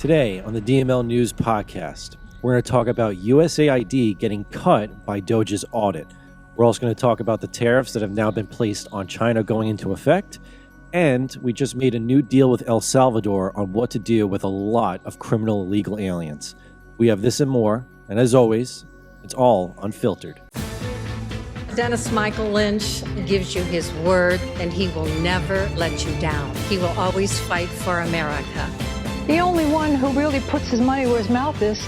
Today on the DML News Podcast, we're going to talk about USAID getting cut by DOGE's audit. We're also going to talk about the tariffs that have now been placed on China going into effect. And we just made a new deal with El Salvador on what to do with a lot of criminal illegal aliens. We have this and more, and as always, it's all unfiltered. Dennis Michael Lynch gives you his word, and he will never let you down. He will always fight for America. The only one who really puts his money where his mouth is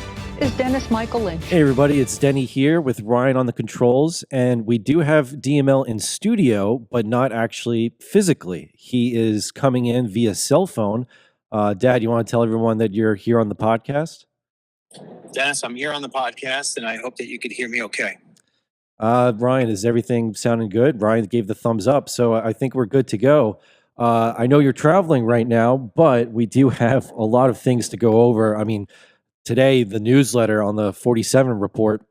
Dennis Michael Lynch. Hey everybody, it's Denny here with Ryan on the controls, and we do have DML in studio, but not actually physically. He is coming in via cell phone. Dad, you want to tell everyone that you're here on the podcast? Dennis, I'm here on the podcast, and I hope that you could hear me okay. Ryan, is everything sounding good? Ryan gave the thumbs up, so I think we're good to go. I know you're traveling right now, but we do have a lot of things to go over. I mean, today, the newsletter on the 47 report,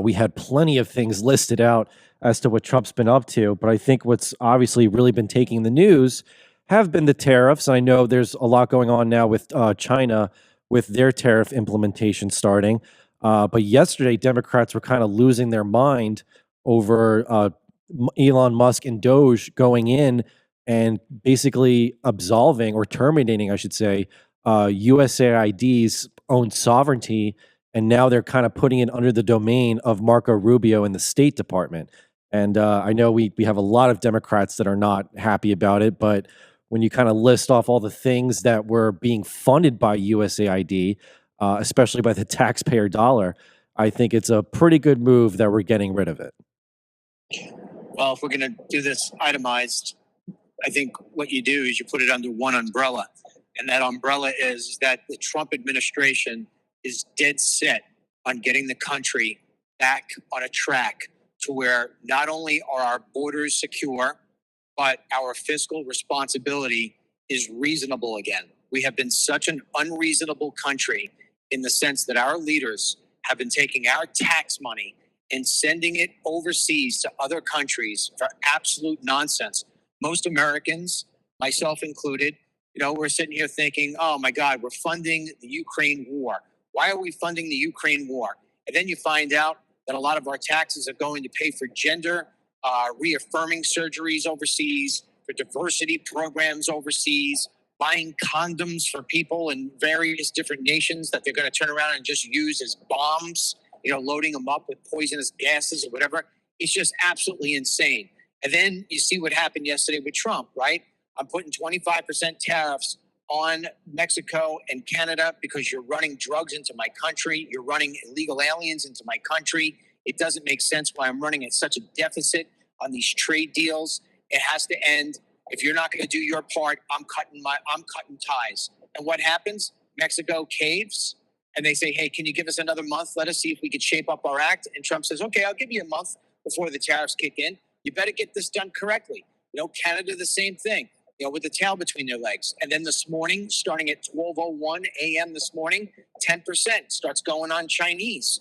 we had plenty of things listed out as to what Trump's been up to. But I think what's obviously really been taking the news have been the tariffs. I know there's a lot going on now with China with their tariff implementation starting. But yesterday, Democrats were kind of losing their mind over Elon Musk and DOGE going in and basically absolving or terminating, I should say, USAID's own sovereignty, and now they're kind of putting it under the domain of Marco Rubio in the State Department. And I know we have a lot of Democrats that are not happy about it, but when you kind of list off all the things that were being funded by USAID, especially by the taxpayer dollar, I think it's a pretty good move that we're getting rid of it. Well, if we're going to do this itemized, I think what you do is you put it under one umbrella. And that umbrella is that the Trump administration is dead set on getting the country back on a track to where not only are our borders secure, but our fiscal responsibility is reasonable again. We have been such an unreasonable country in the sense that our leaders have been taking our tax money and sending it overseas to other countries for absolute nonsense. Most Americans, myself included, we're sitting here thinking, oh my God, we're funding the Ukraine war. Why are we funding the Ukraine war? And then you find out that a lot of our taxes are going to pay for gender reaffirming surgeries overseas, for diversity programs overseas, buying condoms for people in various different nations that they're going to turn around and just use as bombs, loading them up with poisonous gases or whatever. It's just absolutely insane. And then you see what happened yesterday with Trump, right? I'm putting 25% tariffs on Mexico and Canada because you're running drugs into my country. You're running illegal aliens into my country. It doesn't make sense why I'm running at such a deficit on these trade deals. It has to end. If you're not going to do your part, I'm cutting ties. And what happens? Mexico caves and they say, hey, can you give us another month? Let us see if we can shape up our act. And Trump says, okay, I'll give you a month before the tariffs kick in. You better get this done correctly. Canada, the same thing, with the tail between their legs. And then this morning, starting at 12:01 a.m. this morning, 10% starts going on Chinese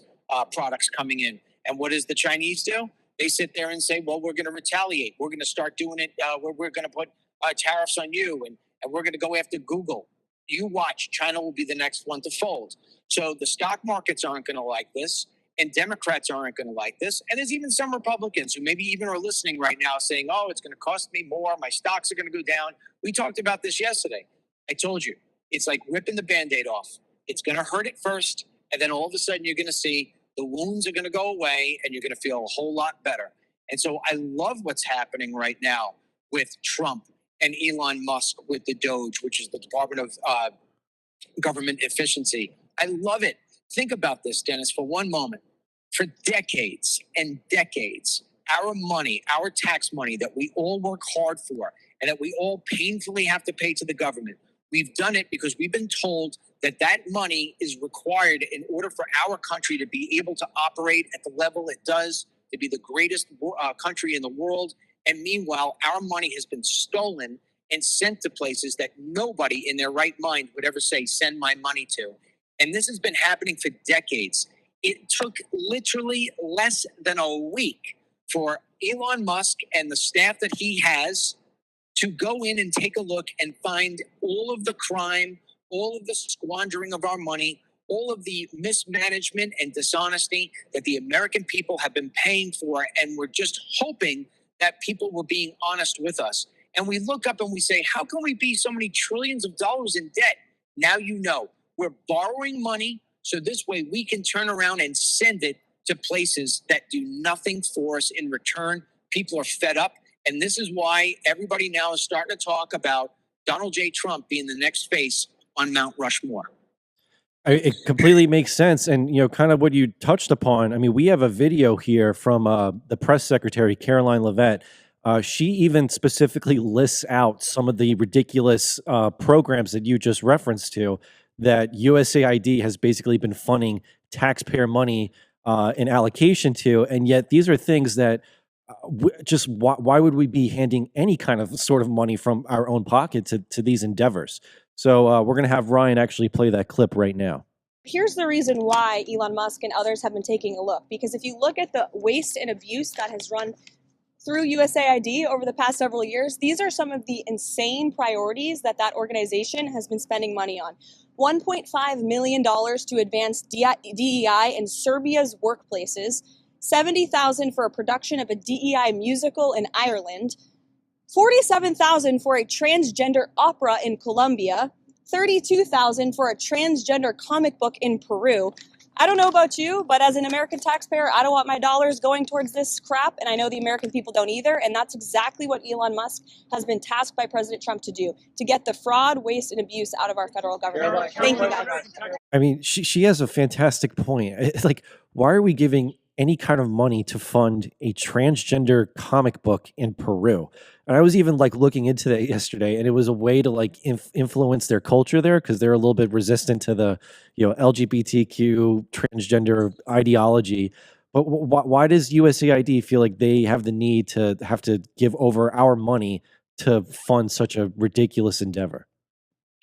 products coming in. And what does the Chinese do? They sit there and say, well, we're going to retaliate. We're going to start doing it. We're going to put tariffs on you, and we're going to go after Google. You watch. China will be the next one to fold. So the stock markets aren't going to like this. And Democrats aren't going to like this. And there's even some Republicans who maybe even are listening right now saying, oh, it's going to cost me more. My stocks are going to go down. We talked about this yesterday. I told you, it's like ripping the Band-Aid off. It's going to hurt at first. And then all of a sudden you're going to see the wounds are going to go away and you're going to feel a whole lot better. And so I love what's happening right now with Trump and Elon Musk with the DOGE, which is the Department of Government Efficiency. I love it. Think about this, Dennis, for one moment. For decades and decades, our money, our tax money that we all work hard for and that we all painfully have to pay to the government, we've done it because we've been told that that money is required in order for our country to be able to operate at the level it does, to be the greatest country in the world. And meanwhile, our money has been stolen and sent to places that nobody in their right mind would ever say, send my money to. And this has been happening for decades. It took literally less than a week for Elon Musk and the staff that he has to go in and take a look and find all of the crime, all of the squandering of our money, all of the mismanagement and dishonesty that the American people have been paying for, and we're just hoping that people were being honest with us. And we look up and we say, how can we be so many trillions of dollars in debt? Now you know. We're borrowing money so this way we can turn around and send it to places that do nothing for us in return. People are fed up. And this is why everybody now is starting to talk about Donald J. Trump being the next face on Mount Rushmore. It completely makes sense. And, kind of what you touched upon. I mean, we have a video here from the press secretary, Caroline Leavitt. She even specifically lists out some of the ridiculous programs that you just referenced to that USAID has basically been funding taxpayer money in allocation to. And yet these are things that why would we be handing any kind of sort of money from our own pocket to these endeavors? So we're going to have Ryan actually play that clip right now. Here's the reason why Elon Musk and others have been taking a look. Because if you look at the waste and abuse that has run through USAID over the past several years, these are some of the insane priorities that organization has been spending money on. $1.5 million to advance DEI in Serbia's workplaces, $70,000 for a production of a DEI musical in Ireland, $47,000 for a transgender opera in Colombia, $32,000 for a transgender comic book in Peru. I don't know about you, but as an American taxpayer, I don't want my dollars going towards this crap, and I know the American people don't either, and that's exactly what Elon Musk has been tasked by President Trump to do, to get the fraud, waste, and abuse out of our federal government. Thank you, guys. I mean, she has a fantastic point. It's like, why are we giving any kind of money to fund a transgender comic book in Peru? And I was even looking into that yesterday, and it was a way to influence their culture there, because they're a little bit resistant to the LGBTQ transgender ideology. But why does USAID feel like they have the need to have to give over our money to fund such a ridiculous endeavor?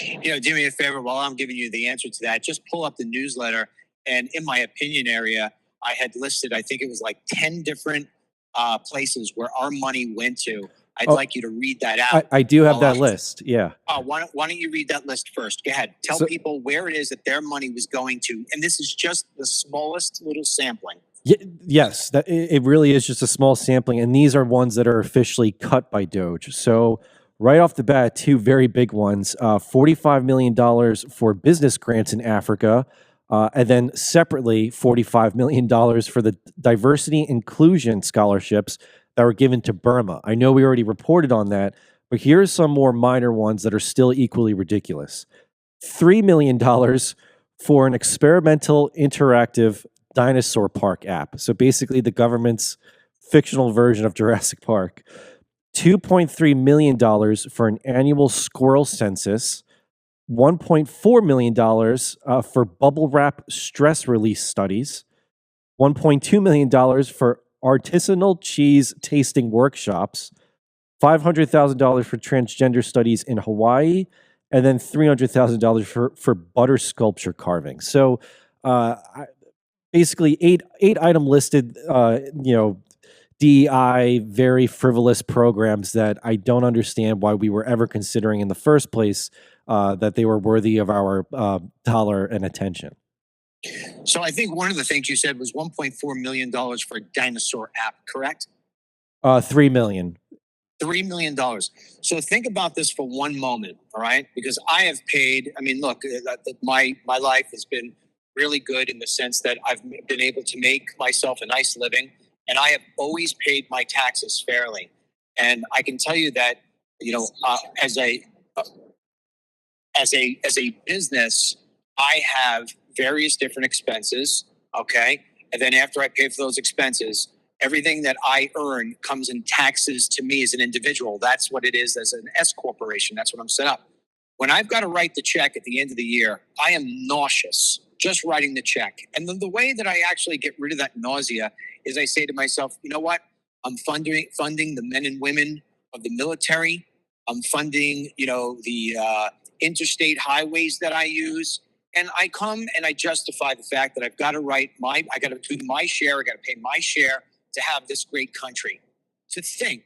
Do me a favor while I'm giving you the answer to that. Just pull up the newsletter, and in my opinion area, I had listed, I think it was 10 different places where our money went to. I'd like you to read that out. I do have that list. Yeah. Why don't you read that list first? Go ahead. Tell people where it is that their money was going to. And this is just the smallest little sampling. Yes, it really is just a small sampling. And these are ones that are officially cut by DOGE. So right off the bat, two very big ones, $45 million for business grants in Africa. And then separately, $45 million for the diversity inclusion scholarships that were given to Burma. I know we already reported on that, but here's some more minor ones that are still equally ridiculous. $3 million for an experimental interactive dinosaur park app. So basically the government's fictional version of Jurassic Park. $2.3 million for an annual squirrel census. $1.4 million for bubble wrap stress release studies. $1.2 million for artisanal cheese tasting workshops, $500,000 for transgender studies in Hawaii, and then $300,000 for butter sculpture carving. So basically eight item listed, DEI, very frivolous programs that I don't understand why we were ever considering in the first place that they were worthy of our dollar and attention. So I think one of the things you said was $1.4 million for a dinosaur app, correct? $3 million. $3 million. So think about this for one moment, all right? Because I have paid, look, my life has been really good in the sense that I've been able to make myself a nice living, and I have always paid my taxes fairly. And I can tell you that, as a business, I have various different expenses, okay? And then after I pay for those expenses, everything that I earn comes in taxes to me as an individual. That's what it is as an S corporation. That's what I'm set up. When I've got to write the check at the end of the year, I am nauseous just writing the check. And the way that I actually get rid of that nausea is I say to myself, you know what? I'm funding the men and women of the military. I'm funding, the interstate highways that I use. And I come and I justify the fact that I've got to I got to do my share, I got to pay my share to have this great country. To think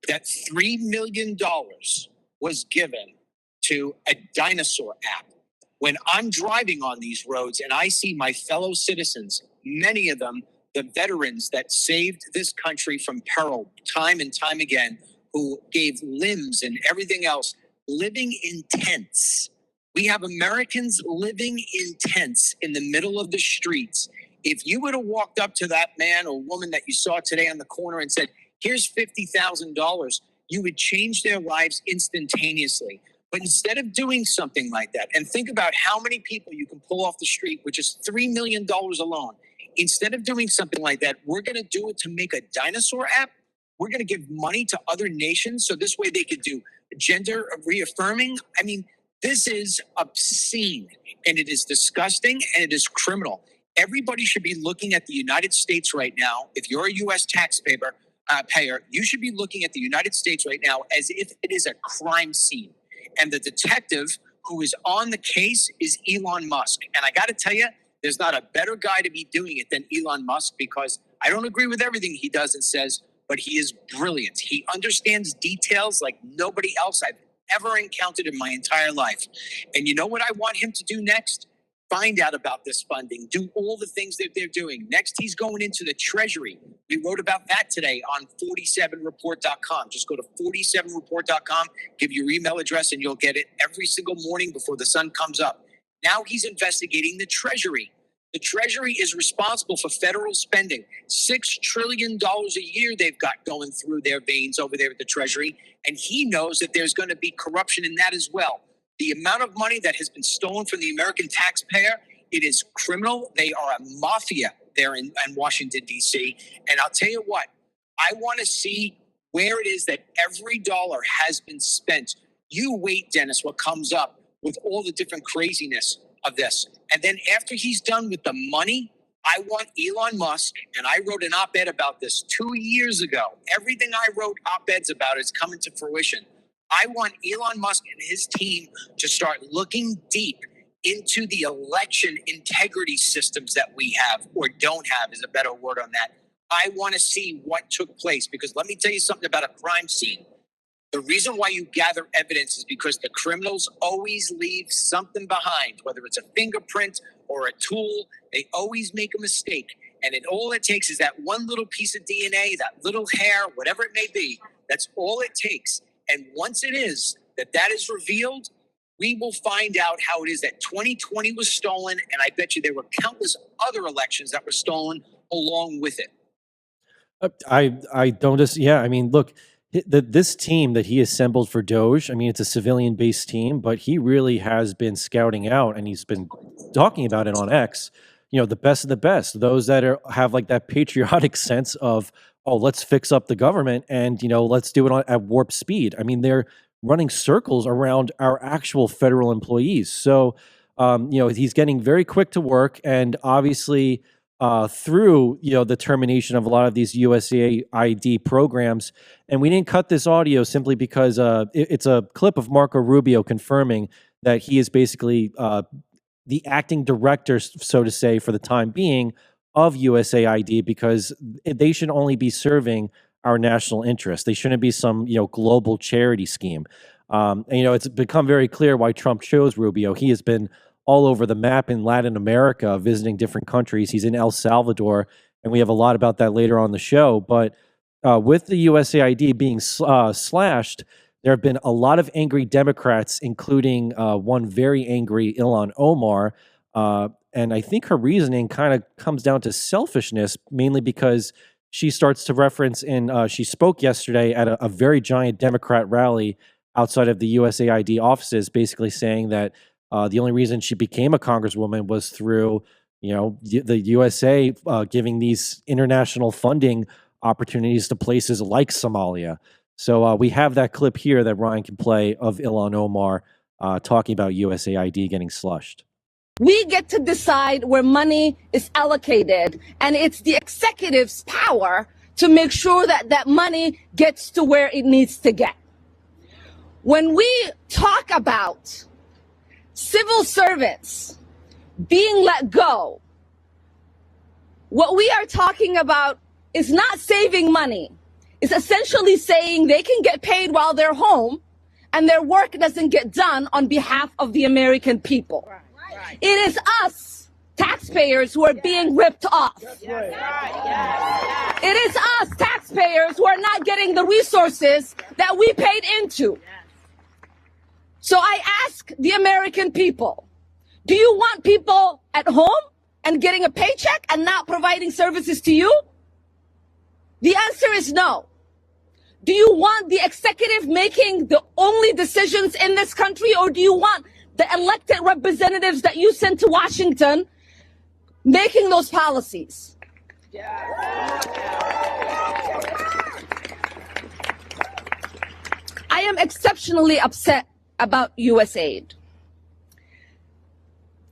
that $3 million was given to a dinosaur app. When I'm driving on these roads and I see my fellow citizens, many of them, the veterans that saved this country from peril time and time again, who gave limbs and everything else, living in tents. We have Americans living in tents in the middle of the streets. If you would have walked up to that man or woman that you saw today on the corner and said, here's $50,000, you would change their lives instantaneously. But instead of doing something like that, and think about how many people you can pull off the street, which is $3 million alone. Instead of doing something like that, we're going to do it to make a dinosaur app. We're going to give money to other nations so this way they could do gender reaffirming. I mean, this is obscene, and it is disgusting, and it is criminal. Everybody should be looking at the United States right now. If you're a U.S. taxpayer, you should be looking at the United States right now as if it is a crime scene. And the detective who is on the case is Elon Musk. And I got to tell you, there's not a better guy to be doing it than Elon Musk, because I don't agree with everything he does and says, but he is brilliant. He understands details like nobody else I've ever encountered in my entire life. And you know what I want him to do next? Find out about this funding, do all the things that they're doing. Next, he's going into the Treasury. We wrote about that today on 47report.com. Just go to 47report.com, give your email address, and you'll get it every single morning before the sun comes up. Now he's investigating the Treasury. The Treasury is responsible for federal spending. $6 trillion a year they've got going through their veins over there at the Treasury. And he knows that there's going to be corruption in that as well. The amount of money that has been stolen from the American taxpayer, it is criminal. They are a mafia there in Washington, D.C. And I'll tell you what, I want to see where it is that every dollar has been spent. You wait, Dennis, what comes up with all the different craziness of this. And then after he's done with the money, I want Elon Musk, and I wrote an op-ed about this 2 years ago. Everything I wrote op-eds about is coming to fruition. I want Elon Musk and his team to start looking deep into the election integrity systems that we have, or don't have is a better word on that. I want to see what took place, because let me tell you something about a crime scene. The reason why you gather evidence is because the criminals always leave something behind, whether it's a fingerprint or a tool. They always make a mistake. And all it takes is that one little piece of DNA, that little hair, whatever it may be. That's all it takes. And once it is that is revealed, we will find out how it is that 2020 was stolen. And I bet you there were countless other elections that were stolen along with it. I don't just, yeah, I mean, look, this team that he assembled for DOGE, I mean, it's a civilian-based team, but he really has been scouting out, and he's been talking about it on X, you know, the best of the best, those that have like that patriotic sense of, oh, let's fix up the government and, you know, let's do it at warp speed. I mean, they're running circles around our actual federal employees. So, you know, he's getting very quick to work, and obviously through, you know, the termination of a lot of these USAID programs. And we didn't cut this audio simply because it's a clip of Marco Rubio confirming that he is basically the acting director, so to say, for the time being, of USAID, because they should only be serving our national interest. They shouldn't be some, you know, global charity scheme. And, you know, it's become very clear why Trump chose Rubio. He has been all over the map in Latin America, visiting different countries. He's in El Salvador, and we have a lot about that later on the show. But with the USAID being slashed, there have been a lot of angry Democrats, including one very angry Ilhan Omar. And I think her reasoning kind of comes down to selfishness, mainly because she starts to reference she spoke yesterday at a very giant Democrat rally outside of the USAID offices, basically saying that the only reason she became a congresswoman was through, you know, the USA giving these international funding opportunities to places like Somalia. So we have that clip here that Ryan can play of Ilhan Omar talking about USAID getting slushed. We get to decide where money is allocated, and it's the executive's power to make sure that that money gets to where it needs to get. When we talk about civil servants being let go, what we are talking about is not saving money. It's essentially saying they can get paid while they're home and their work doesn't get done on behalf of the American people. It is us, taxpayers, who are being ripped off. It is us, taxpayers, who are not getting the resources that we paid into. So I ask the American people, do you want people at home and getting a paycheck and not providing services to you? The answer is no. Do you want the executive making the only decisions in this country, or do you want the elected representatives that you send to Washington making those policies? I am exceptionally upset about USAID.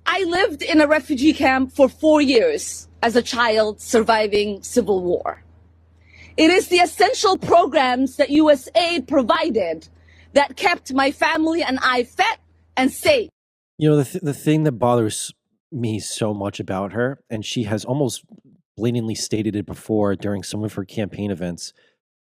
I lived in a refugee camp for 4 years as a child surviving civil war. It is the essential programs that USAID provided that kept my family and I fed and safe. You know, the thing that bothers me so much about her, and she has almost blatantly stated it before during some of her campaign events,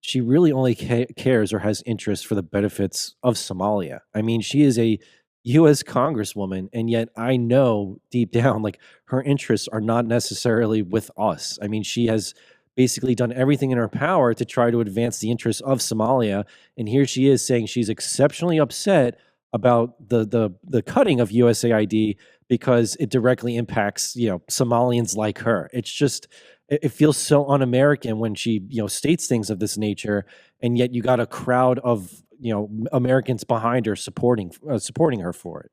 she really only cares or has interest for the benefits of Somalia. I mean, she is a U.S. Congresswoman, and yet I know deep down, like, her interests are not necessarily with us. I mean, she has basically done everything in her power to try to advance the interests of Somalia, and here she is saying she's exceptionally upset about the cutting of USAID because it directly impacts, you know, Somalians like her. It's just, it feels so un-American when she, you know, states things of this nature, and yet you got a crowd of, you know, Americans behind her supporting her for it.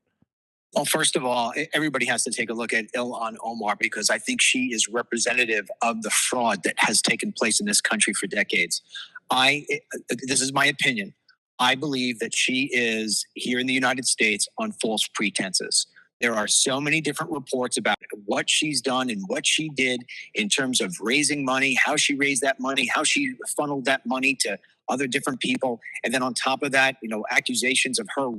Well, first of all, everybody has to take a look at Ilhan Omar, because I think she is representative of the fraud that has taken place in this country for decades. This is my opinion. I believe that she is here in the United States on false pretenses. There are so many different reports about what she's done and what she did in terms of raising money, how she raised that money, how she funneled that money to other different people. And then on top of that, you know, accusations of her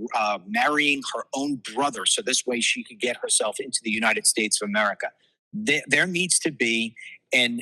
marrying her own brother, so this way she could get herself into the United States of America. There needs to be a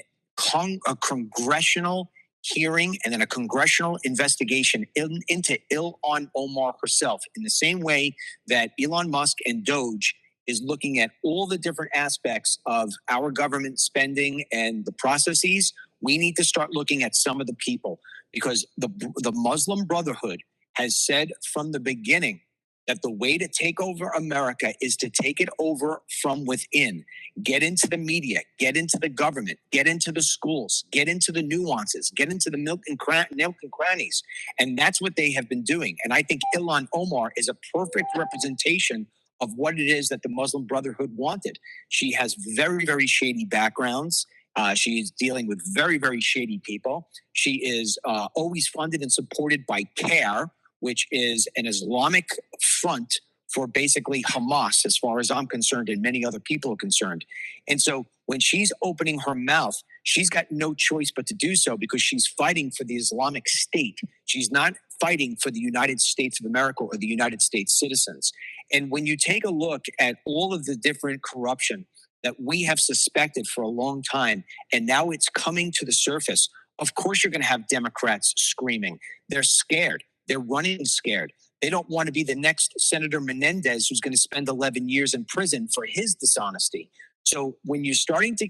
congressional hearing and then a congressional investigation into Ilhan Omar herself, in the same way that Elon Musk and DOGE is looking at all the different aspects of our government spending and the processes. We need to start looking at some of the people, because the Muslim Brotherhood has said from the beginning that the way to take over America is to take it over from within. Get into the media, get into the government, get into the schools, get into the nuances, get into the nook and crannies. And that's what they have been doing. And I think Ilhan Omar is a perfect representation of what it is that the Muslim Brotherhood wanted. She has very, very shady backgrounds. She is dealing with very, very shady people. She is always funded and supported by CARE, which is an Islamic front for basically Hamas, as far as I'm concerned, and many other people are concerned. And so when she's opening her mouth, she's got no choice but to do so, because she's fighting for the Islamic State. She's not fighting for the United States of America or the United States citizens. And when you take a look at all of the different corruption that we have suspected for a long time, and now it's coming to the surface, of course you're going to have Democrats screaming. They're scared. They're running scared. They don't want to be the next Senator Menendez, who's going to spend 11 years in prison for his dishonesty. So when you're starting to,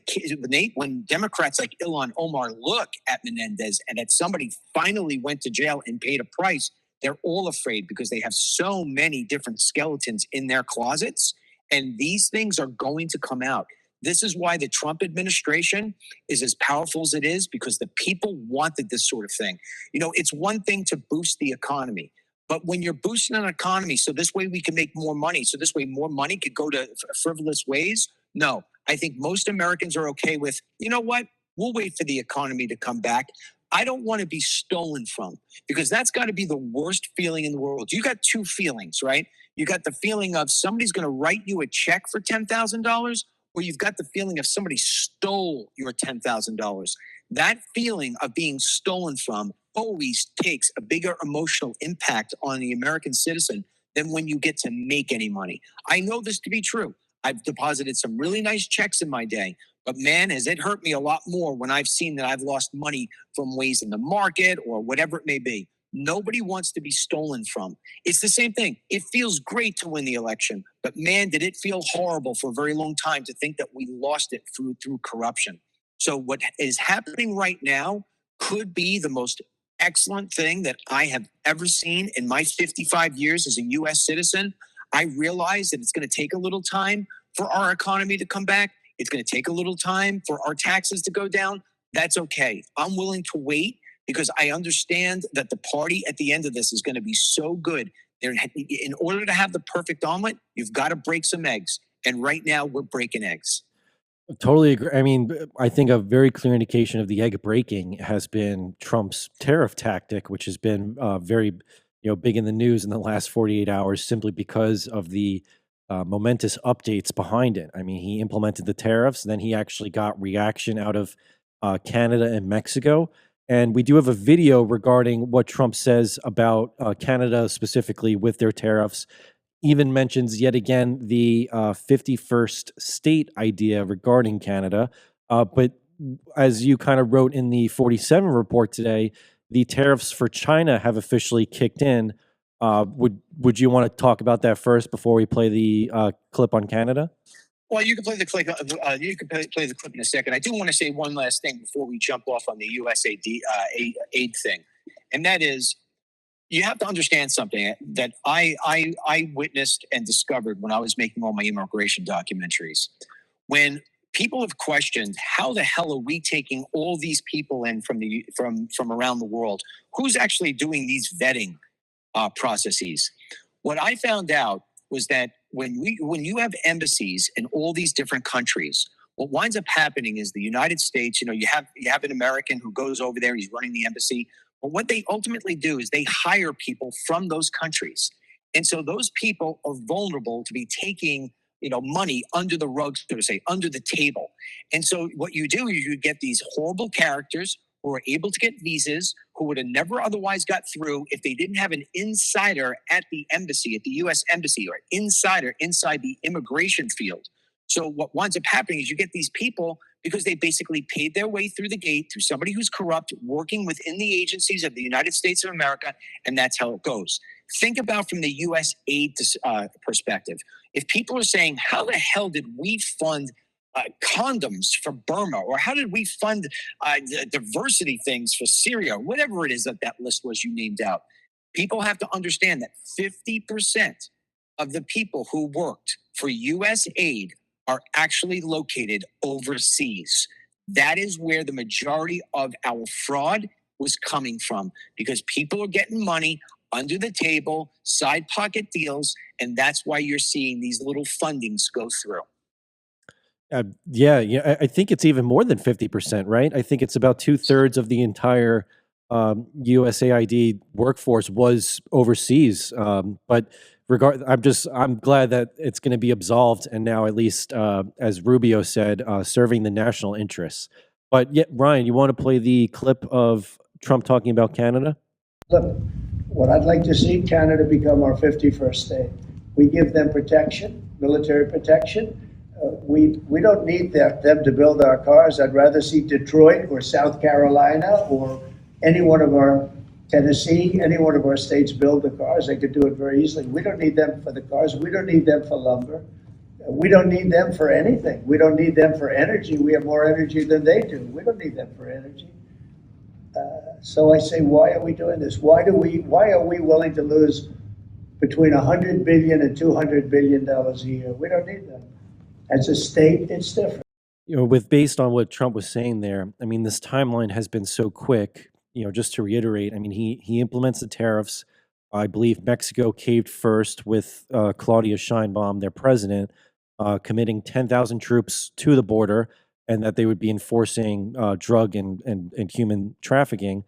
when Democrats like Ilhan Omar look at Menendez and that somebody finally went to jail and paid a price, they're all afraid, because they have so many different skeletons in their closets, and these things are going to come out. This is why the Trump administration is as powerful as it is, because the people wanted this sort of thing. You know, it's one thing to boost the economy, but when you're boosting an economy, so this way we can make more money, so this way more money could go to frivolous ways. No, I think most Americans are okay with, you know what, we'll wait for the economy to come back. I don't want to be stolen from, because that's got to be the worst feeling in the world. You got two feelings, right? You got the feeling of somebody's going to write you a check for $10,000, or you've got the feeling of somebody stole your $10,000. That feeling of being stolen from always takes a bigger emotional impact on the American citizen than when you get to make any money. I know this to be true. I've deposited some really nice checks in my day, but man, has it hurt me a lot more when I've seen that I've lost money from ways in the market or whatever it may be. nobody wants to be stolen from. It's the same thing. It feels great to win the election, but man, did it feel horrible for a very long time to think that we lost it through corruption. So what is happening right now could be the most excellent thing that I have ever seen in my 55 years as a U.S. citizen. I realize that it's going to take a little time for our economy to come back. It's going to take a little time for our taxes to go down. That's okay. I'm willing to wait because I understand that the party at the end of this is going to be so good. In order to have the perfect omelet, you've got to break some eggs. And right now, we're breaking eggs. Totally agree. I mean, I think a very clear indication of the egg breaking has been Trump's tariff tactic, which has been very, big in the news in the last 48 hours, simply because of the momentous updates behind it. I mean, he implemented the tariffs, and then he actually got reaction out of Canada and Mexico. And we do have a video regarding what Trump says about Canada specifically with their tariffs. Even mentions yet again the 51st state idea regarding Canada. But as you kind of wrote in the 47 report today, the tariffs for China have officially kicked in. Would you want to talk about that first before we play the clip on Canada? Well, you can play the clip. You can play the clip in a second. I do want to say one last thing before we jump off on the USAID aid thing, and that is, you have to understand something that I witnessed and discovered when I was making all my immigration documentaries. When people have questioned how the hell are we taking all these people in from around the world, who's actually doing these vetting processes? What I found out was that when you have embassies in all these different countries, what winds up happening is the United States. You have an American who goes over there, he's running the embassy. But what they ultimately do is they hire people from those countries. And so those people are vulnerable to be taking, money under the rug, so to say, under the table. And so what you do is you get these horrible characters who are able to get visas, who would have never otherwise got through if they didn't have an insider at the embassy, at the U.S. embassy, or insider inside the immigration field. So what winds up happening is you get these people because they basically paid their way through the gate through somebody who's corrupt, working within the agencies of the United States of America, and that's how it goes. Think about from the USAID perspective. If people are saying, how the hell did we fund condoms for Burma, or how did we fund diversity things for Syria, whatever it is that list was you named out, people have to understand that 50% of the people who worked for USAID are actually located overseas. That is where the majority of our fraud was coming from, because people are getting money under the table, side pocket deals, and that's why you're seeing these little fundings go through. I think it's even more than 50%, right? I think it's about 2/3 of the entire USAID workforce was overseas. But I'm glad that it's going to be absolved, and now at least, as Rubio said, serving the national interests. But yet, Ryan, you want to play the clip of Trump talking about Canada? Look, what I'd like to see Canada become our 51st state. We give them protection, military protection. We don't need them to build our cars. I'd rather see Detroit or South Carolina or any one of our Tennessee, any one of our states build the cars. They could do it very easily. We don't need them for the cars. We don't need them for lumber. We don't need them for anything. We don't need them for energy. We have more energy than they do. We don't need them for energy. So I say, why are we doing this? Why are we willing to lose between $100 billion and $200 billion a year? We don't need them. As a state, it's different. Based on what Trump was saying there, I mean, this timeline has been so quick. Just to reiterate, I mean, he implements the tariffs. I believe Mexico caved first with Claudia Sheinbaum, their president, committing 10,000 troops to the border, and that they would be enforcing drug and human trafficking.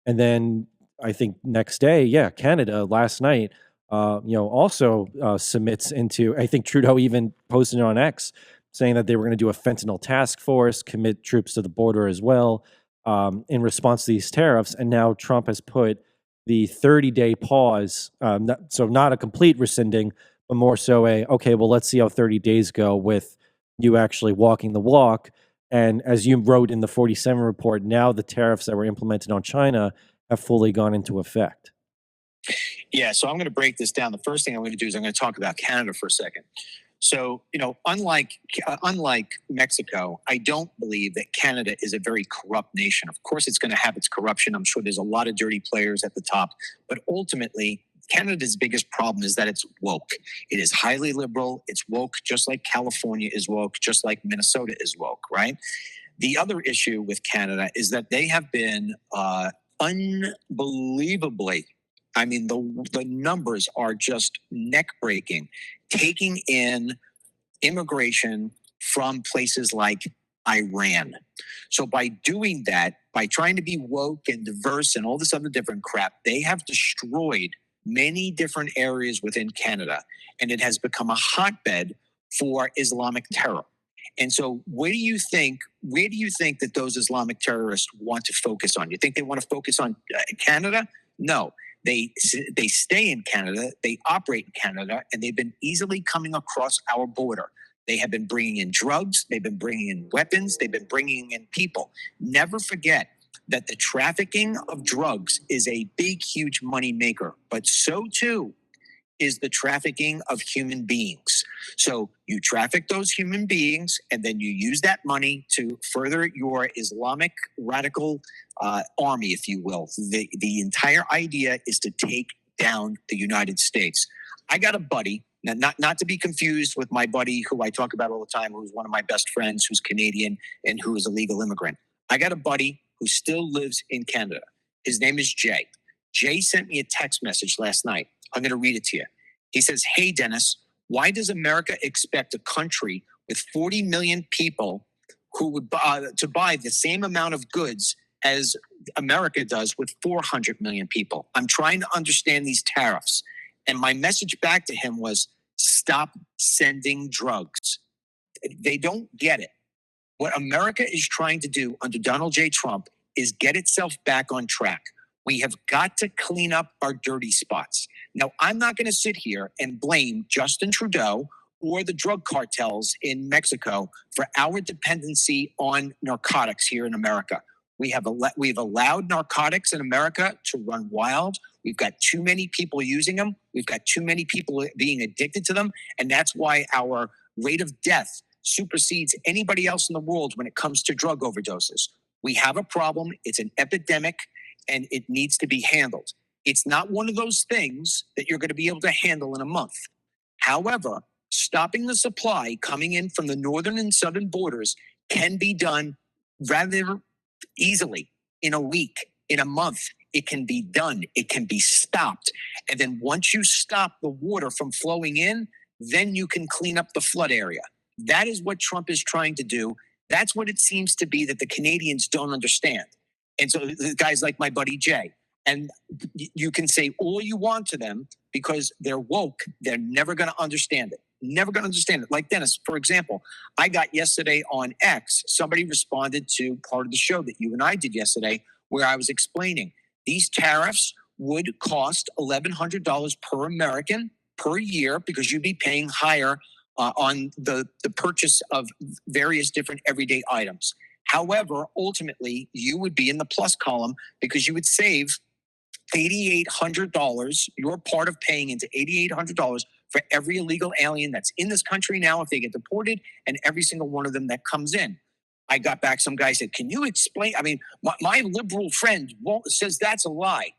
And then I think next day, Canada last night, also submits into, I think Trudeau even posted it on X, saying that they were going to do a fentanyl task force, commit troops to the border as well, in response to these tariffs. And now Trump has put the 30-day pause, so not a complete rescinding, but more so okay, well, let's see how 30 days go with you actually walking the walk. And as you wrote in the 47 report, now the tariffs that were implemented on China have fully gone into effect. Yeah, so I'm going to break this down. The first thing I'm going to do is I'm going to talk about Canada for a second. So, unlike Mexico, I don't believe that Canada is a very corrupt nation. Of course, it's going to have its corruption. I'm sure there's a lot of dirty players at the top. But ultimately, Canada's biggest problem is that it's woke. It is highly liberal. It's woke, just like California is woke, just like Minnesota is woke, right? The other issue with Canada is that they have been unbelievably, I mean, the numbers are just neck-breaking, taking in immigration from places like Iran. So by doing that, by trying to be woke and diverse and all this other different crap, they have destroyed many different areas within Canada, and it has become a hotbed for Islamic terror. And so where do you think that those Islamic terrorists want to focus on? You think they want to focus on Canada? No. They stay in Canada, they operate in Canada, and they've been easily coming across our border. They have been bringing in drugs, they've been bringing in weapons, they've been bringing in people. Never forget that the trafficking of drugs is a big, huge money maker, but so too is the trafficking of human beings. So you traffic those human beings, and then you use that money to further your Islamic radical army, if you will. The entire idea is to take down the United States. I got a buddy, now not to be confused with my buddy who I talk about all the time, who's one of my best friends, who's Canadian and who is a legal immigrant. I got a buddy who still lives in Canada. His name is Jay. Jay sent me a text message last night. I'm going to read it to you. He says, "Hey, Dennis, why does America expect a country with 40 million people who would to buy the same amount of goods as America does with 400 million people? I'm trying to understand these tariffs." And my message back to him was, stop sending drugs. They don't get it. What America is trying to do under Donald J. Trump is get itself back on track. We have got to clean up our dirty spots. Now, I'm not going to sit here and blame Justin Trudeau or the drug cartels in Mexico for our dependency on narcotics here in America. We've allowed narcotics in America to run wild. We've got too many people using them. We've got too many people being addicted to them. And that's why our rate of death supersedes anybody else in the world when it comes to drug overdoses. We have a problem. It's an epidemic, and it needs to be handled. It's not one of those things that you're going to be able to handle in a month. However, stopping the supply coming in from the northern and southern borders can be done rather easily in a week, in a month. It can be done. It can be stopped. And then once you stop the water from flowing in, then you can clean up the flood area. That is what Trump is trying to do. That's what it seems to be that the Canadians don't understand. And so the guys like my buddy Jay, and you can say all you want to them because they're woke, they're never going to understand it. Never going to understand it. Like Dennis, for example, I got yesterday on X, somebody responded to part of the show that you and I did yesterday where I was explaining these tariffs would cost $1,100 per American per year because you'd be paying higher on the purchase of various different everyday items. However, ultimately, you would be in the plus column because you would save $8,800. You're part of paying into $8,800 for every illegal alien that's in this country now if they get deported, and every single one of them that comes in. I got back, some guy said, "Can you explain?" I mean, my liberal friend says that's a lie.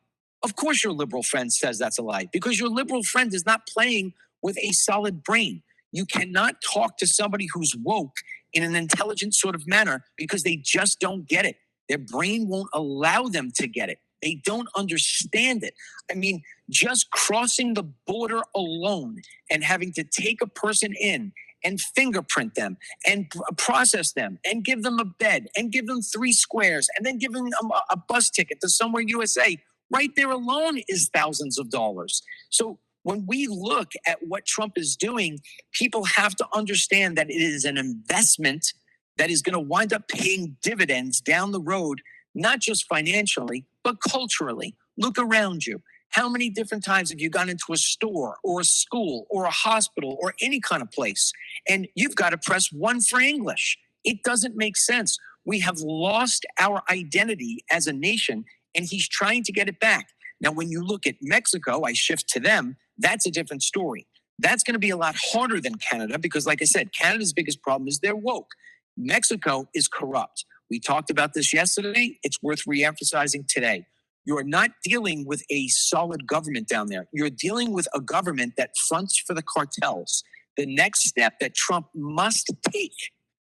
Of course your liberal friend says that's a lie because your liberal friend is not playing with a solid brain. You cannot talk to somebody who's woke in an intelligent sort of manner because they just don't get it. Their brain won't allow them to get it. They don't understand it. I mean, just crossing the border alone and having to take a person in and fingerprint them and process them and give them a bed and give them 3 squares and then give them a bus ticket to somewhere USA, right there alone is thousands of dollars. So when we look at what Trump is doing, people have to understand that it is an investment that is going to wind up paying dividends down the road, not just financially, but culturally. Look around you. How many different times have you gone into a store or a school or a hospital or any kind of place, and you've got to press 1 for English? It doesn't make sense. We have lost our identity as a nation, and he's trying to get it back. Now, when you look at Mexico, I shift to them, that's a different story. That's going to be a lot harder than Canada because, like I said, Canada's biggest problem is they're woke. Mexico is corrupt. We talked about this yesterday. It's worth reemphasizing today. You're not dealing with a solid government down there. You're dealing with a government that fronts for the cartels. The next step that Trump must take,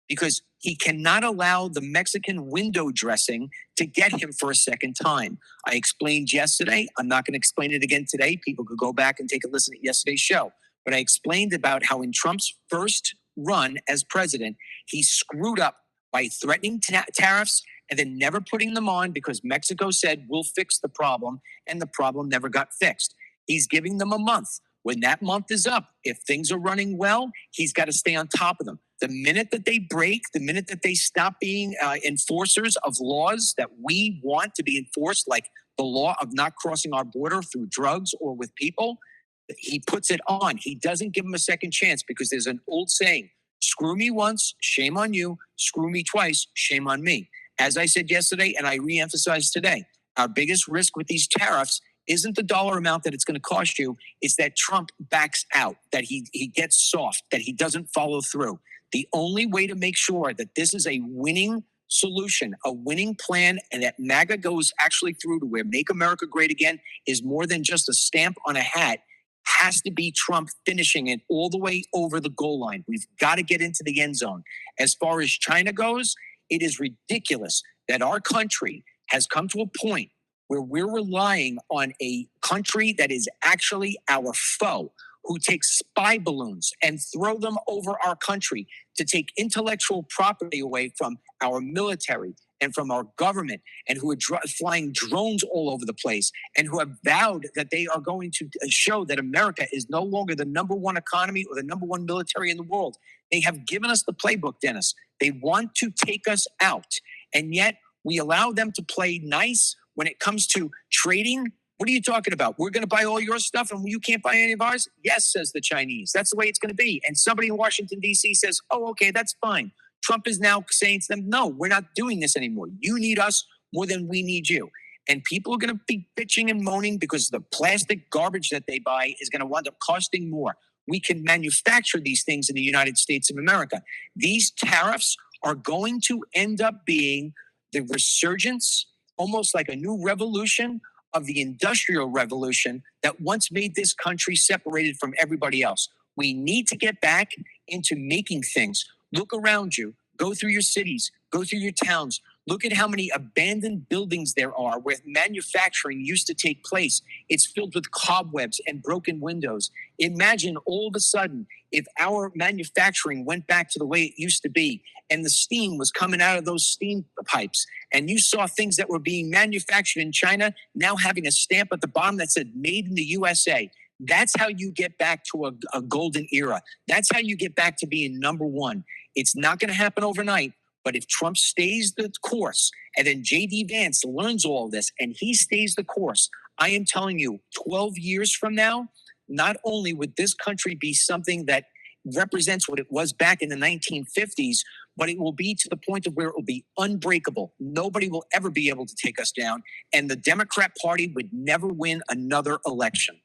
because he cannot allow the Mexican window dressing to get him for a second time. I explained yesterday. I'm not going to explain it again today. People could go back and take a listen to yesterday's show. But I explained about how in Trump's first run as president, he screwed up by threatening tariffs and then never putting them on because Mexico said, we'll fix the problem, and the problem never got fixed. He's giving them a month. When that month is up, if things are running well, he's got to stay on top of them. The minute that they break, the minute that they stop being enforcers of laws that we want to be enforced, like the law of not crossing our border through drugs or with people, he puts it on. He doesn't give them a second chance because there's an old saying, screw me once, shame on you. Screw me twice, shame on me. As I said yesterday, and I reemphasize today, our biggest risk with these tariffs isn't the dollar amount that it's going to cost you. It's that Trump backs out, that he gets soft, that he doesn't follow through. The only way to make sure that this is a winning solution, a winning plan, and that MAGA goes actually through to where Make America Great Again is more than just a stamp on a hat, has to be Trump finishing it all the way over the goal line. We've got to get into the end zone. As far as China goes, it is ridiculous that our country has come to a point where we're relying on a country that is actually our foe, who takes spy balloons and throw them over our country to take intellectual property away from our military and from our government, and who are flying drones all over the place, and who have vowed that they are going to show that America is no longer the number one economy or the number one military in the world. They have given us the playbook, Dennis. They want to take us out, and yet we allow them to play nice when it comes to trading. What are you talking about? We're going to buy all your stuff and you can't buy any of ours? Yes, says the Chinese. That's the way it's going to be. And somebody in Washington, D.C. says, oh, okay, that's fine. Trump is now saying to them, no, we're not doing this anymore. You need us more than we need you. And people are going to be bitching and moaning because the plastic garbage that they buy is going to wind up costing more. We can manufacture these things in the United States of America. These tariffs are going to end up being the resurgence, almost like a new revolution of the Industrial Revolution that once made this country separated from everybody else. We need to get back into making things. Look around you. Go through your cities. Go through your towns. Look at how many abandoned buildings there are where manufacturing used to take place. It's filled with cobwebs and broken windows. Imagine all of a sudden if our manufacturing went back to the way it used to be and the steam was coming out of those steam pipes, and you saw things that were being manufactured in China now having a stamp at the bottom that said made in the USA. That's how you get back to a golden era. That's how you get back to being number one. It's not going to happen overnight, but if Trump stays the course and then J.D. Vance learns all of this and he stays the course, I am telling you, 12 years from now, not only would this country be something that represents what it was back in the 1950s, but it will be to the point of where it will be unbreakable. Nobody will ever be able to take us down, and the Democrat Party would never win another election.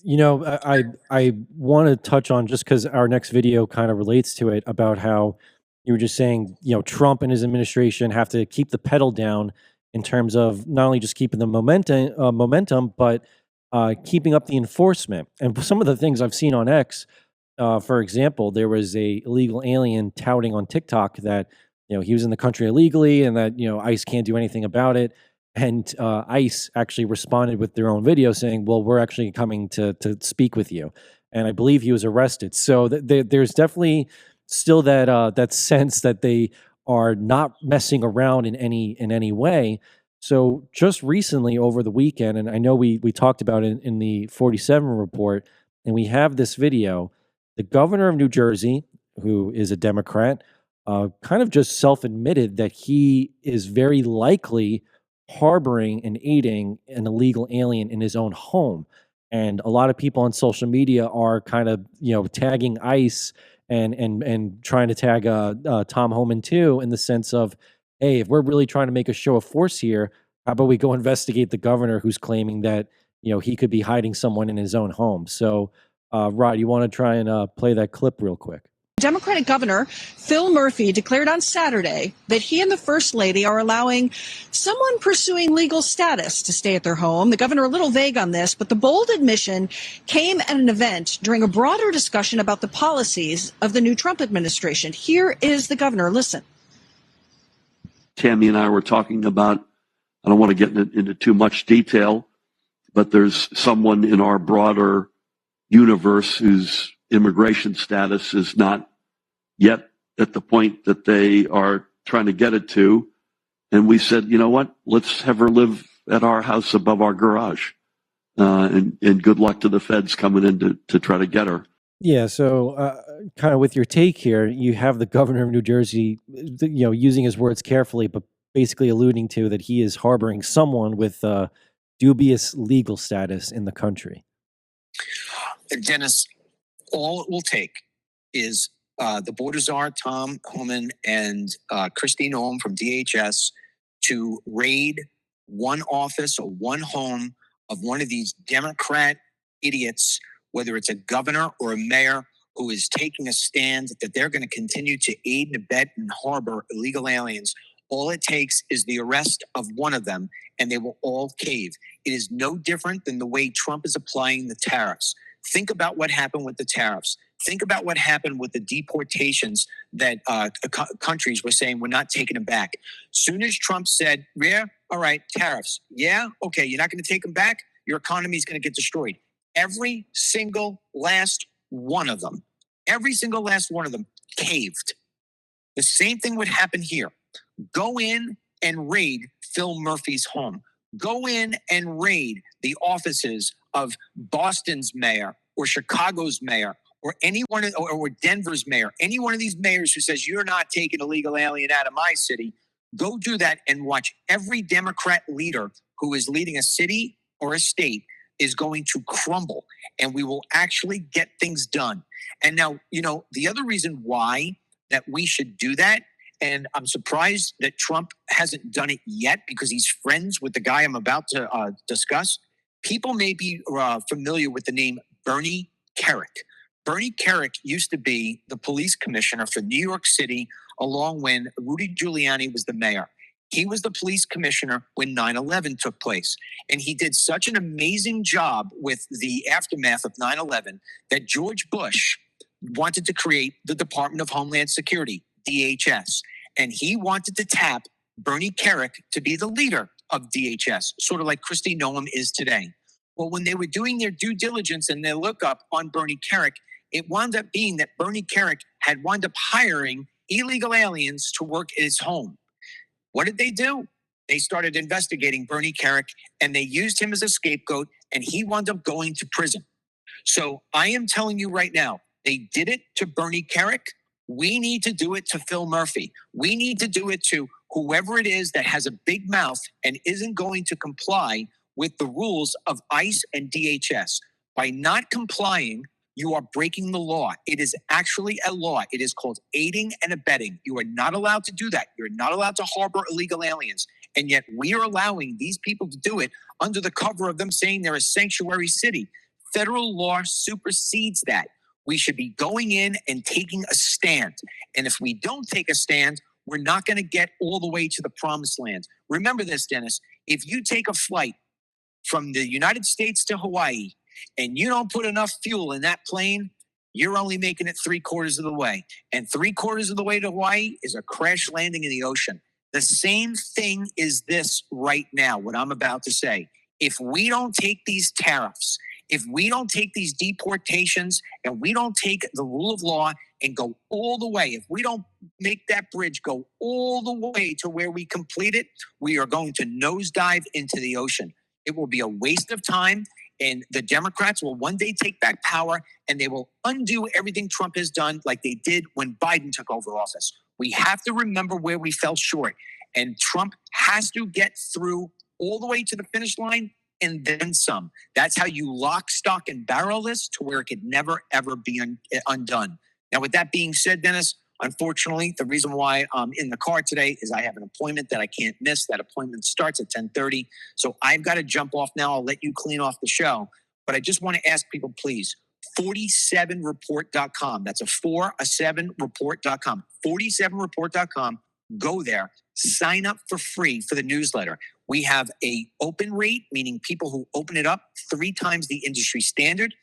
You know, I want to touch on, just because our next video kind of relates to it, about how you were just saying, you know, Trump and his administration have to keep the pedal down in terms of not only just keeping the momentum, but keeping up the enforcement. And some of the things I've seen on X, for example, there was a illegal alien touting on TikTok that, you know, he was in the country illegally and that, you know, ICE can't do anything about it. And ICE actually responded with their own video saying, well, we're actually coming to speak with you. And I believe he was arrested. So there's definitely still that sense that they are not messing around in any way. So just recently over the weekend, and I know we talked about it in the 47 report, and we have this video, the governor of New Jersey, who is a Democrat, kind of just self-admitted that he is very likely harboring and aiding an illegal alien in his own home. And a lot of people on social media are kind of, you know, tagging ICE and trying to tag Tom Homan too, in the sense of, hey, if we're really trying to make a show of force here, How about we go investigate the governor who's claiming that, he could be hiding someone in his own home? So, Rod, you want to try and play that clip real quick? Democratic Governor Phil Murphy declared on Saturday that he and the First Lady are allowing someone pursuing legal status to stay at their home. The governor a little vague on this, but the bold admission came at an event during a broader discussion about the policies of the new Trump administration. Here is the governor. Listen. Tammy and I were talking about, I don't want to get into too much detail, but there's someone in our broader universe whose immigration status is not yet at the point that they are trying to get it to. And we said, you know what, let's have her live at our house above our garage. And good luck to the feds coming in to try to get her. Yeah, so kind of with your take here, you have the governor of New Jersey, using his words carefully, but basically alluding to that he is harboring someone with dubious legal status in the country. Dennis, all it will take is the border czar, Tom Homan, and Christine Ohm from DHS to raid one office or one home of one of these Democrat idiots, whether it's a governor or a mayor, who is taking a stand that they're going to continue to aid and abet and harbor illegal aliens. All it takes is the arrest of one of them, and they will all cave. It is no different than the way Trump is applying the tariffs. Think about what happened with the tariffs. Think about what happened with the deportations that countries were saying we're not taking them back. Soon as Trump said, yeah, all right, tariffs. Yeah, okay, you're not going to take them back? Your economy is going to get destroyed. Every single last one of them, caved. The same thing would happen here. Go in and raid Phil Murphy's home. Go in and raid the offices of Boston's mayor or Chicago's mayor or anyone, or Denver's mayor, any one of these mayors who says you're not taking a illegal alien out of my city. Go do that and watch every Democrat leader who is leading a city or a state is going to crumble, and we will actually get things done. And now, the other reason why that we should do that, and I'm surprised that Trump hasn't done it yet because he's friends with the guy I'm about to discuss. People may be familiar with the name Bernie Kerik. Bernie Kerik used to be the police commissioner for New York City along when Rudy Giuliani was the mayor. He was the police commissioner when 9/11 took place. And he did such an amazing job with the aftermath of 9/11 that George Bush wanted to create the Department of Homeland Security, DHS. And he wanted to tap Bernie Kerik to be the leader of DHS, sort of like Kristi Noem is today. Well, when they were doing their due diligence and their lookup on Bernie Kerik, it wound up being that Bernie Kerik had wound up hiring illegal aliens to work at his home. What did they do? They started investigating Bernie Kerik, and they used him as a scapegoat, and he wound up going to prison. So I am telling you right now, they did it to Bernie Kerik. We need to do it to Phil Murphy. We need to do it to whoever it is that has a big mouth and isn't going to comply with the rules of ICE and DHS. By not complying, you are breaking the law. It is actually a law. It is called aiding and abetting. You are not allowed to do that. You're not allowed to harbor illegal aliens. And yet we are allowing these people to do it under the cover of them saying they're a sanctuary city. Federal law supersedes that. We should be going in and taking a stand. And if we don't take a stand, we're not going to get all the way to the promised land. Remember this, Dennis. If you take a flight from the United States to Hawaii and you don't put enough fuel in that plane, you're only making it 3/4 of the way. And 3/4 of the way to Hawaii is a crash landing in the ocean. The same thing is this right now, what I'm about to say. If we don't take these tariffs, if we don't take these deportations, and we don't take the rule of law and go all the way, if we don't make that bridge go all the way to where we complete it, we are going to nosedive into the ocean. It will be a waste of time, and the Democrats will one day take back power, and they will undo everything Trump has done like they did when Biden took over office. We have to remember where we fell short, and Trump has to get through all the way to the finish line and then some. That's how you lock, stock, and barrel this to where it could never, ever be undone. Now, with that being said, Dennis, Unfortunately, the reason why I'm in the car today is I have an appointment that I can't miss. That appointment starts at 10:30. So I've got to jump off now. I'll let you clean off the show. But I just want to ask people, please, 47report.com. That's a 7report.com. 47report.com. Go there. Sign up for free for the newsletter. We have a open rate, meaning people who open it up 3 times the industry standard.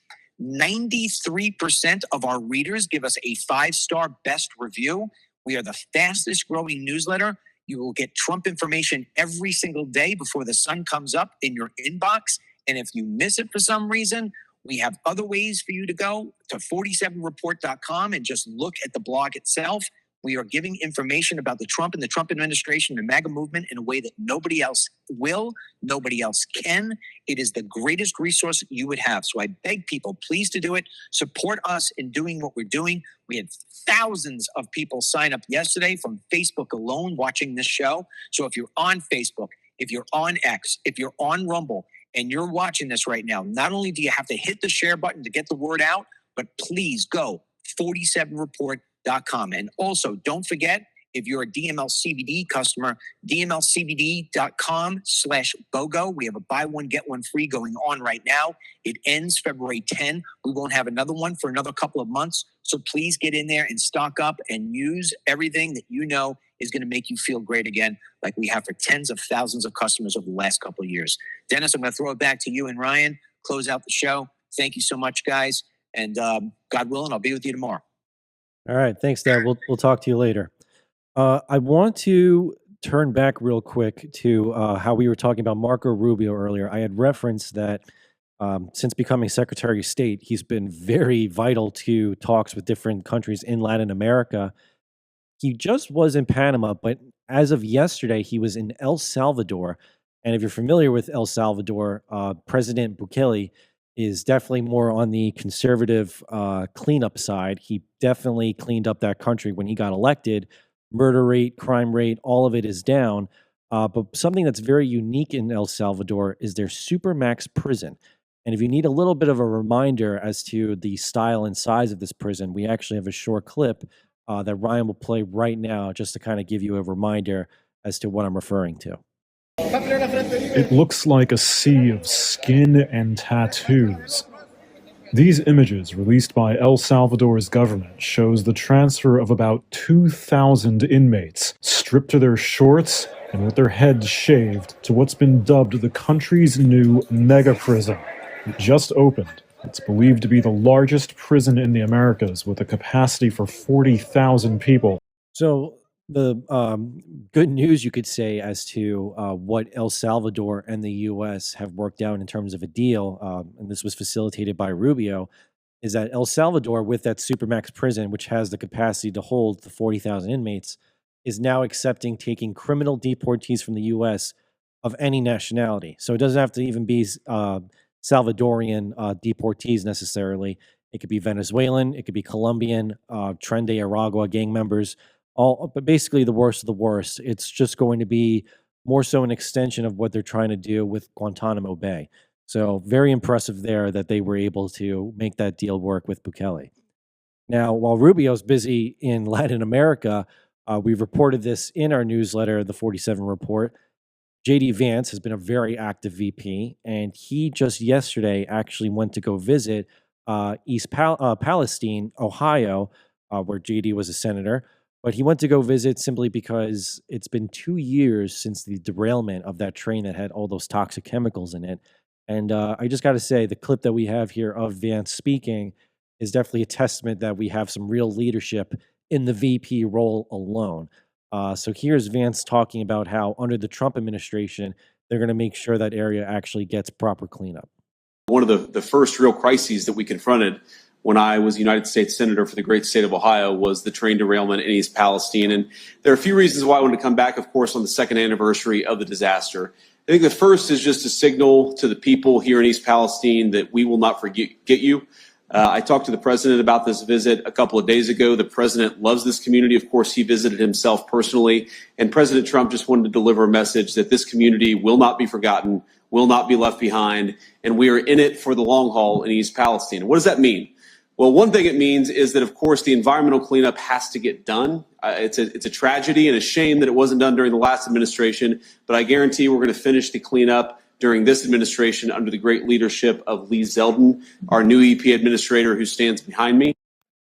93% of our readers give us a 5-star best review. We are the fastest growing newsletter. You will get Trump information every single day before the sun comes up in your inbox. And if you miss it for some reason, we have other ways for you to go to 47report.com and just look at the blog itself. We are giving information about the Trump and the Trump administration and the MAGA movement in a way that nobody else will, nobody else can. It is the greatest resource you would have. So I beg people, please to do it. Support us in doing what we're doing. We had thousands of people sign up yesterday from Facebook alone watching this show. So if you're on Facebook, if you're on X, if you're on Rumble, and you're watching this right now, not only do you have to hit the share button to get the word out, but please go 47report.com. And also, don't forget, if you're a DML CBD customer, dmlcbd.com/BOGO. We have a buy one, get one free going on right now. It ends February 10. We won't have another one for another couple of months. So please get in there and stock up and use everything that you know is going to make you feel great again, like we have for tens of thousands of customers over the last couple of years. Dennis, I'm going to throw it back to you and Ryan. Close out the show. Thank you so much, guys. And God willing, I'll be with you tomorrow. All right. Thanks, Dad. We'll talk to you later. I want to turn back real quick to how we were talking about Marco Rubio earlier. I had referenced that since becoming Secretary of State, he's been very vital to talks with different countries in Latin America. He just was in Panama, but as of yesterday, he was in El Salvador. And if you're familiar with El Salvador, President Bukele is definitely more on the conservative cleanup side. He definitely cleaned up that country when he got elected. Murder rate, crime rate, all of it is down. But something that's very unique in El Salvador is their Supermax prison. And if you need a little bit of a reminder as to the style and size of this prison, we actually have a short clip that Ryan will play right now just to kind of give you a reminder as to what I'm referring to. It looks like a sea of skin and tattoos. These images released by El Salvador's government shows the transfer of about 2,000 inmates stripped to their shorts and with their heads shaved to what's been dubbed the country's new mega prison. It just opened. It's believed to be the largest prison in the Americas with a capacity for 40,000 people. So the good news, you could say, as to what El Salvador and the U.S. have worked out in terms of a deal, and this was facilitated by Rubio, is that El Salvador, with that Supermax prison, which has the capacity to hold the 40,000 inmates, is now accepting taking criminal deportees from the U.S. of any nationality. So it doesn't have to even be Salvadorian deportees necessarily. It could be Venezuelan, it could be Colombian, Tren de Aragua gang members, but basically the worst of the worst. It's just going to be more so an extension of what they're trying to do with Guantanamo Bay. So very impressive there that they were able to make that deal work with Bukele. Now, while Rubio's busy in Latin America, we reported this in our newsletter, the 47 Report. J.D. Vance has been a very active VP, and he just yesterday actually went to go visit East Palestine, Ohio, where J.D. was a senator. But he went to go visit simply because it's been 2 years since the derailment of that train that had all those toxic chemicals in it. And I just got to say, the clip that we have here of Vance speaking is definitely a testament that we have some real leadership in the VP role alone. So here's Vance talking about how under the Trump administration, they're going to make sure that area actually gets proper cleanup. One of the first real crises that we confronted when I was United States Senator for the great state of Ohio was the train derailment in East Palestine. And there are a few reasons why I wanted to come back, of course, on the second anniversary of the disaster. I think the first is just a signal to the people here in East Palestine that we will not forget you. I talked to the president about this visit a couple of days ago. The president loves this community. Of course, he visited himself personally. And President Trump just wanted to deliver a message that this community will not be forgotten, will not be left behind, and we are in it for the long haul in East Palestine. What does that mean? Well, one thing it means is that, of course, the environmental cleanup has to get done. It's a tragedy and a shame that it wasn't done during the last administration, but I guarantee we're going to finish the cleanup during this administration under the great leadership of Lee Zeldin, our new EP administrator who stands behind me.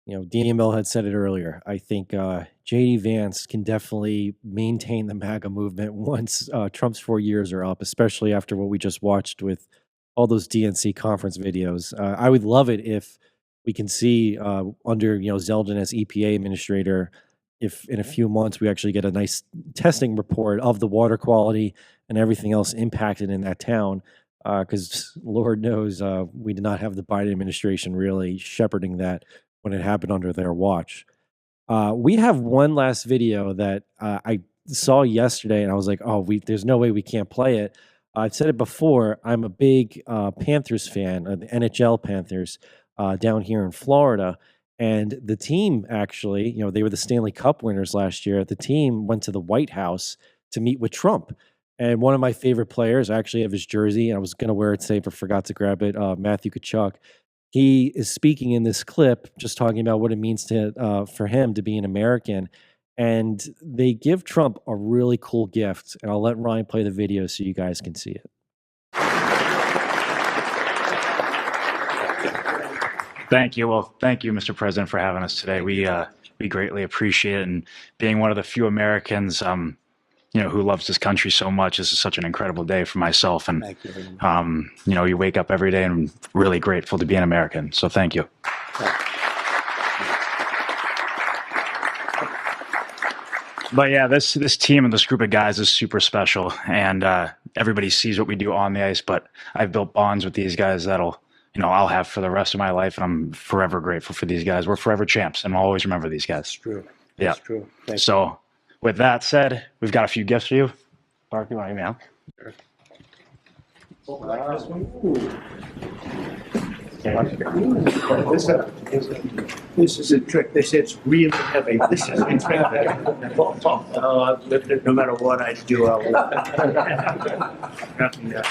You know, DML had said it earlier. I think J.D. Vance can definitely maintain the MAGA movement once Trump's 4 years are up, especially after what we just watched with all those DNC conference videos. I would love it if we can see under, Zeldin as EPA administrator, if in a few months we actually get a nice testing report of the water quality and everything else impacted in that town. Because Lord knows we did not have the Biden administration really shepherding that when it happened under their watch. We have one last video that I saw yesterday, and I was like, there's no way we can't play it. I've said it before. I'm a big Panthers fan, the NHL Panthers down here in Florida. And the team actually, they were the Stanley Cup winners last year. The team went to the White House to meet with Trump. And one of my favorite players, I actually have his jersey, and I was going to wear it today, but forgot to grab it, Matthew Tkachuk. He is speaking in this clip, just talking about what it means to for him to be an American. And they give Trump a really cool gift. And I'll let Ryan play the video so you guys can see it. Thank you. Well, thank you, Mr. President, for having us today. We greatly appreciate it. And being one of the few Americans, who loves this country so much, this is such an incredible day for myself. And, you wake up every day and really grateful to be an American. So thank you. But yeah, this team and this group of guys is super special. And everybody sees what we do on the ice. But I've built bonds with these guys that'll, I'll have for the rest of my life. And I'm forever grateful for these guys. We're forever champs. And I'll always remember these guys. It's true. Yeah. It's true. Thank So with that said, we've got a few gifts for you. Mark, you want to email? Sure. This is a trick. They say it's really heavy. This is a trick. I've lived it. No matter what I do, I'll nothing there.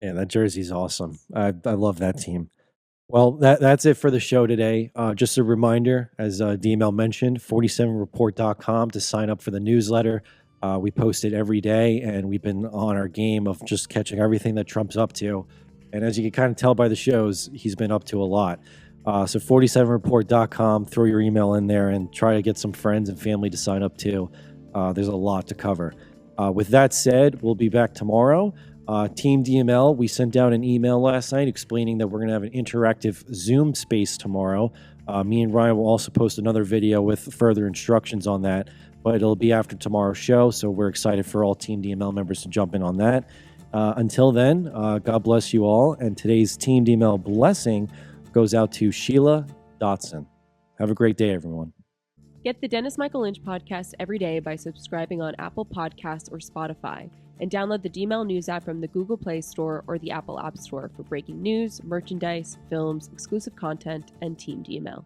Yeah, that jersey's awesome. I love that team. Well, that's it for the show today. Just a reminder, as DML mentioned, 47report.com to sign up for the newsletter. We post it every day, and we've been on our game of just catching everything that Trump's up to. And as you can kind of tell by the shows, he's been up to a lot. So 47report.com, throw your email in there and try to get some friends and family to sign up too. There's a lot to cover. With that said, we'll be back tomorrow. Team DML, we sent out an email last night explaining that we're going to have an interactive Zoom space tomorrow. Me and Ryan will also post another video with further instructions on that, but it'll be after tomorrow's show, so we're excited for all Team DML members to jump in on that. Until then, God bless you all, and today's Team DML blessing goes out to Sheila Dotson. Have a great day, everyone. Get the Dennis Michael Lynch podcast every day by subscribing on Apple Podcasts or Spotify, and download the DML News app from the Google Play Store or the Apple App Store for breaking news, merchandise, films, exclusive content, and Team DML.